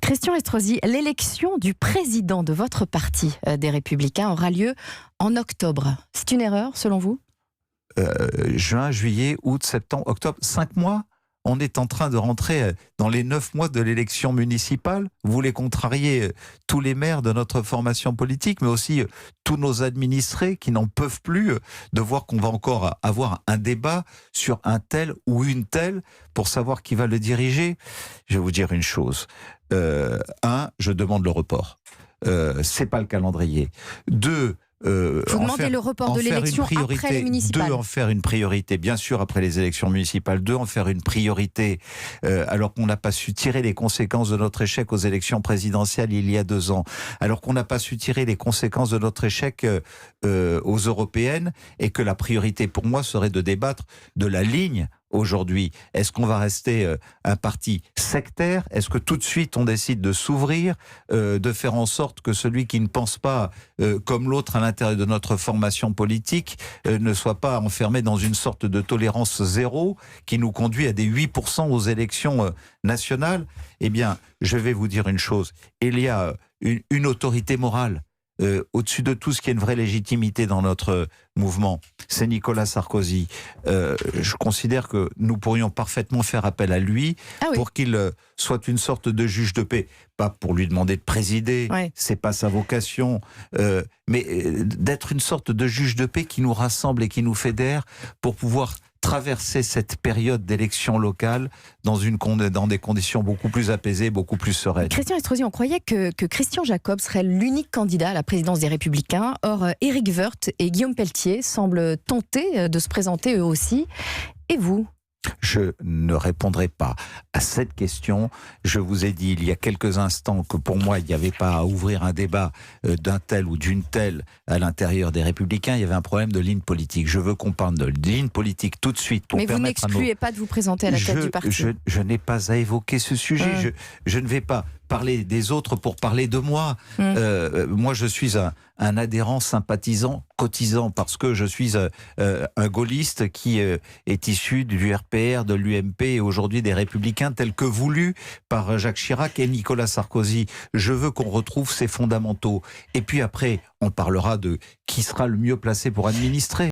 Christian Estrosi, l'élection du président de votre parti des Républicains aura lieu en octobre. C'est une erreur, selon vous ? Juin, juillet, août, septembre, octobre, 5 mois. On est en train de rentrer dans les 9 mois de l'élection municipale. Vous voulez contrarier tous les maires de notre formation politique, mais aussi tous nos administrés qui n'en peuvent plus de voir qu'on va encore avoir un débat sur un tel ou une telle pour savoir qui va le diriger. Je vais vous dire une chose. Je demande le report. C'est pas le calendrier. 2, vous demandez le report de l'élection après les municipales. 2, en faire une priorité, bien sûr, après les élections municipales. 2, en faire une priorité, alors qu'on n'a pas su tirer les conséquences de notre échec aux élections présidentielles il y a 2 ans. Alors qu'on n'a pas su tirer les conséquences de notre échec aux européennes, et que la priorité pour moi serait de débattre de la ligne aujourd'hui. Est-ce qu'on va rester un parti sectaire ? Est-ce que tout de suite on décide de s'ouvrir, de faire en sorte que celui qui ne pense pas comme l'autre à l'intérieur de notre formation politique ne soit pas enfermé dans une sorte de tolérance zéro qui nous conduit à des 8% aux élections nationales ? Eh bien, je vais vous dire une chose. Il y a une autorité morale au-dessus de tout ce qui est une vraie légitimité dans notre mouvement, c'est Nicolas Sarkozy. Je considère que nous pourrions parfaitement faire appel à lui pour qu'il soit une sorte de juge de paix. Pas pour lui demander de présider, c'est pas sa vocation, mais d'être une sorte de juge de paix qui nous rassemble et qui nous fédère pour pouvoir traverser cette période d'élection locale dans des conditions beaucoup plus apaisées, beaucoup plus sereines. Christian Estrosi, on croyait que Christian Jacob serait l'unique candidat à la présidence des Républicains. Or, Éric Woerth et Guillaume Pelletier semblent tenter de se présenter eux aussi. Et vous ? Je ne répondrai pas à cette question. Je vous ai dit il y a quelques instants que pour moi, il n'y avait pas à ouvrir un débat d'un tel ou d'une telle à l'intérieur des Républicains. Il y avait un problème de ligne politique. Je veux qu'on parle de ligne politique tout de suite. Pour Mais vous n'excluez pas de vous présenter à la tête du parti. Je n'ai pas à évoquer ce sujet. Je ne vais pas parler des autres pour parler de moi. Moi, je suis un adhérent, sympathisant, cotisant, parce que je suis un gaulliste qui est issu du RPR, de l'UMP et aujourd'hui des Républicains tels que voulus par Jacques Chirac et Nicolas Sarkozy. Je veux qu'on retrouve ces fondamentaux. Et puis après, on parlera de qui sera le mieux placé pour administrer.